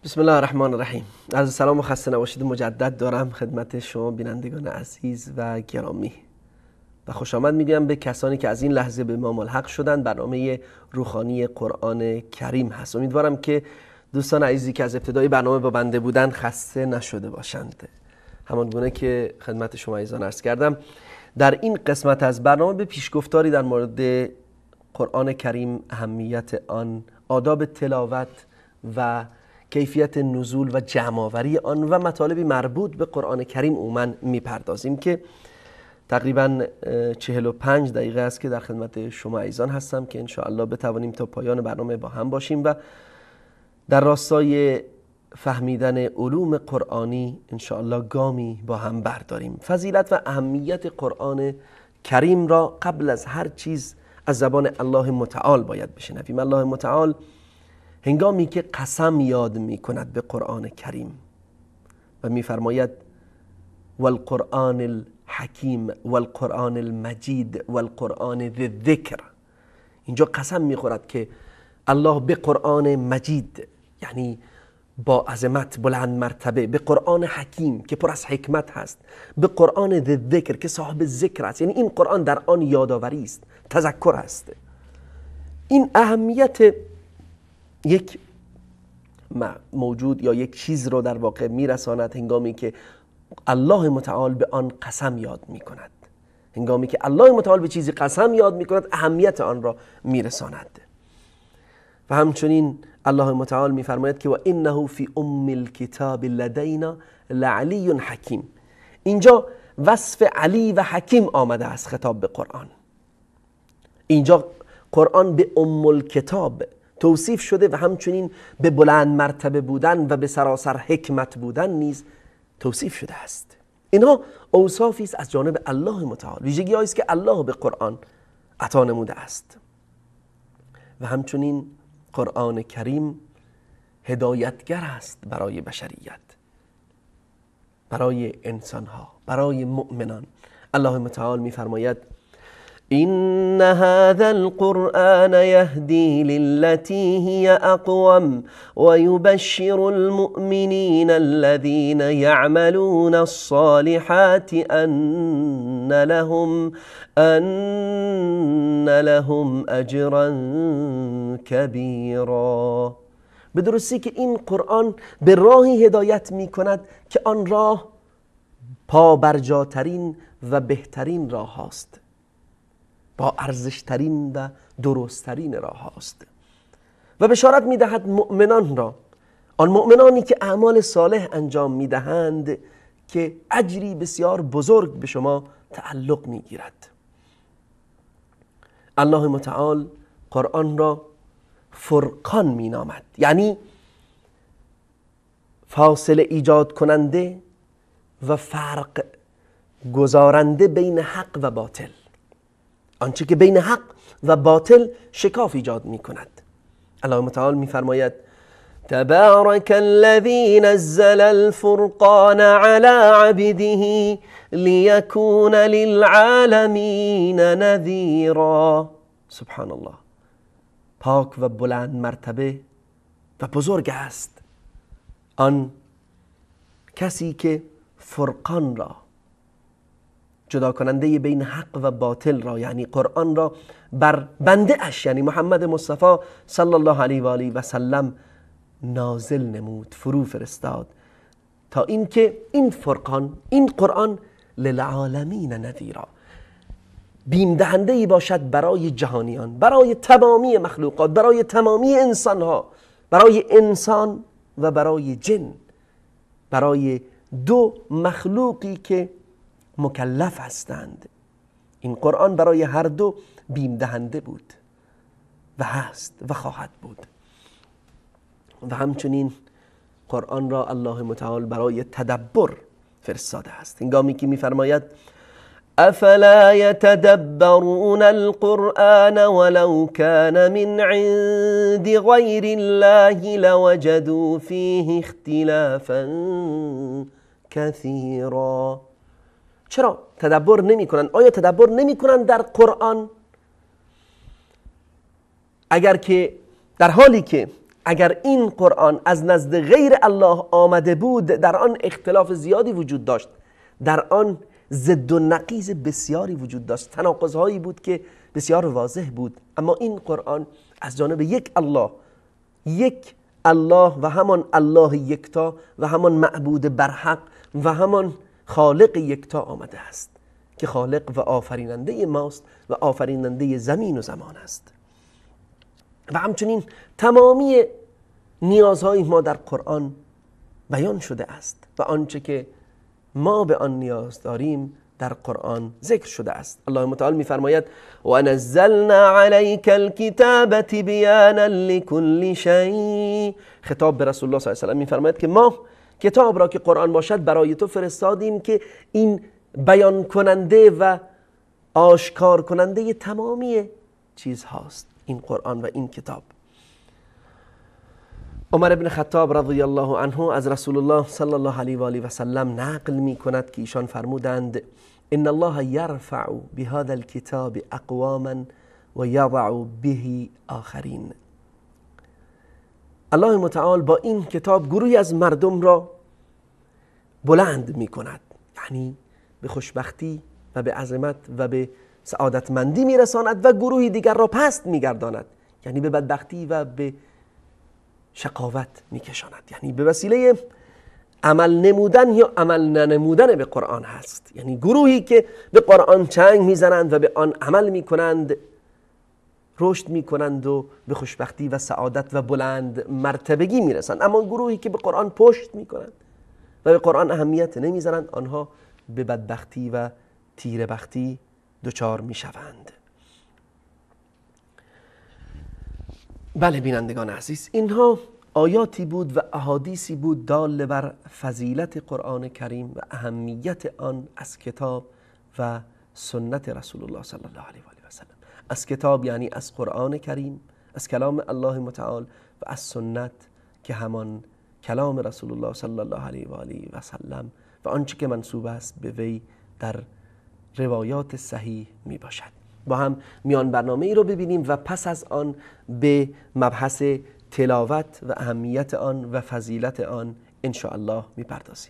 بسم الله الرحمن الرحیم. عرض سلام و خسته نباشید مجدد دارم خدمت شما بینندگان عزیز و گرامی و خوش آمد میگویم به کسانی که از این لحظه به ما ملحق شدن. برنامه روحانی قرآن کریم هست. امیدوارم که دوستان عزیزی که از ابتدای برنامه با بنده بودن خسته نشده باشند. همان گونه که خدمت شما عزیزان عرض کردم، در این قسمت از برنامه به پیشگفتاری در مورد قرآن کریم، اهمیت آن، آداب تلاوت و کیفیت نزول و جمع‌آوری آن و مطالبی مربوط به قرآن کریم عموماً میپردازیم که تقریباً 45 دقیقه است که در خدمت شما عزیزان هستم که انشاءالله بتوانیم تا پایان برنامه با هم باشیم و در راستای فهمیدن علوم قرآنی انشاءالله گامی با هم برداریم. فضیلت و اهمیت قرآن کریم را قبل از هر چیز از زبان الله متعال باید بشنویم. الله متعال هنگامی که قسم یاد می کند به قرآن کریم و می فرماید والقرآن الحکیم والقرآن المجید والقرآن ذی الذکر، اینجا قسم می خورد که الله به قرآن مجید یعنی با عظمت بلند مرتبه، به قرآن حکیم که پر از حکمت هست، به قرآن ذی الذکر که صاحب ذکر است، یعنی این قرآن در آن یادآوری است، تذکر است. این اهمیت یک موجود یا یک چیز رو در واقع میرساند هنگامی که الله متعال به آن قسم یاد می کند. هنگامی که الله متعال به چیزی قسم یاد می کند اهمیت آن را میرساند. و همچنین الله متعال می فرماید که و انه فی ام الکتاب لدینا لعلی حکیم. اینجا وصف علی و حکیم آمده است خطاب به قرآن. اینجا قرآن به ام الکتاب توصیف شده و همچنین به بلند مرتبه بودن و به سراسر حکمت بودن نیز توصیف شده است. اینها اوصافی است از جانب الله متعال، ویژگی‌هایی است که الله به قرآن عطا نموده است. و همچنین قرآن کریم هدایتگر است برای بشریت، برای انسانها، برای مؤمنان. الله متعال می‌فرماید إن هذا القرآن يهدي للتي هي أقوم ويبشر المؤمنين الذين يعملون الصالحات أن لهم أجرا كبيرا. به درستی که این قرآن به راهی هدایت می کند که آن راه پابرجاترین و بهترین راه هاست، با ارزشترین و درستترین راه هاست و بشارت میدهد مؤمنان را، آن مؤمنانی که اعمال صالح انجام میدهند که اجری بسیار بزرگ به شما تعلق میگیرد. الله متعال قرآن را فرقان مینامد، یعنی فاصله ایجاد کننده و فرق گذارنده بین حق و باطل، آنچه که بین حق و باطل شکاف ایجاد می کند. الله متعال می فرماید تبارک الذی نزل الفرقان على عبده لیکون للعالمین نذیرا. سبحان الله، پاک و بلند مرتبه و بزرگ است آن کسی که فرقان را، جدا کننده بین حق و باطل را، یعنی قرآن را بر بنده اش یعنی محمد مصطفی صلی الله علیه و آله و سلم نازل نمود، فرو فرستاد، تا اینکه این فرقان، این قرآن للعالمین نذیرا، بیم دهنده ای باشد برای جهانیان، برای تمامی مخلوقات، برای تمامی انسانها، برای انسان و برای جن، برای دو مخلوقی که مکلف هستند. این قرآن برای هر دو بیم دهنده بود و هست و خواهد بود. و همچنین قرآن را الله متعال برای تدبر فرستاده است. هنگامی که می‌فرماید افلا يتدبرون القرآن ولو كان من عند غير الله لوجدوا فيه اختلافا كثيرا. چرا تدبر نمی کنن؟ آیا تدبر نمی کنن در قرآن؟ اگر که در حالی که اگر این قرآن از نزد غیر الله آمده بود در آن اختلاف زیادی وجود داشت، در آن ضد و نقیض بسیاری وجود داشت، تناقض‌هایی بود که بسیار واضح بود. اما این قرآن از جانب یک الله و همان الله یکتا و همان معبود برحق و همان خالق یکتا آمده است که خالق و آفریننده ماست و آفریننده زمین و زمان است. و همچنین تمامی نیازهای ما در قرآن بیان شده است و آنچه که ما به آن نیاز داریم در قرآن ذکر شده است. الله متعال می‌فرماید و نزلنا علیک الکتاب تبیانا لكل شیء. خطاب به رسول الله صلی الله علیه و آله می‌فرماید که ما کتاب را که قرآن باشد برای تو فرستادیم که این بیان کننده و آشکار کننده تمامی چیز هاست، این قرآن و این کتاب. عمر بن خطاب رضی الله عنه از رسول الله صلی الله علیه و آله و سلم نقل می کند که ایشان فرمودند ان الله یرفع بهذا الكتاب اقواما و یضع به آخرین. الله متعال با این کتاب گروهی از مردم را بلند می کند، یعنی به خوشبختی و به عظمت و به سعادتمندی می رساند و گروهی دیگر را پست می گرداند، یعنی به بدبختی و به شقاوت می کشاند. یعنی به وسیله عمل نمودن یا عمل ننمودن به قرآن هست. یعنی گروهی که به قرآن چنگ می زنند و به آن عمل می کنند رشد می کنند و به خوشبختی و سعادت و بلند مرتبگی می رسند. اما گروهی که به قرآن پشت می کنند و به قرآن اهمیت نمی زنند آنها به بدبختی و تیره‌بختی دچار می شوند. بله بینندگان عزیز، اینها آیاتی بود و احادیثی بود دال بر فضیلت قرآن کریم و اهمیت آن از کتاب و سنت رسول الله صلی الله علیه و آله و سلم. از کتاب یعنی از قرآن کریم، از کلام الله متعال، و از سنت که همان کلام رسول الله صلی الله علیه و آله و سلم و آنچه که منسوب است به وی در روایات صحیح می باشد. با هم میان برنامه ای رو ببینیم و پس از آن به مبحث تلاوت و اهمیت آن و فضیلت آن ان شاء الله میپردازیم.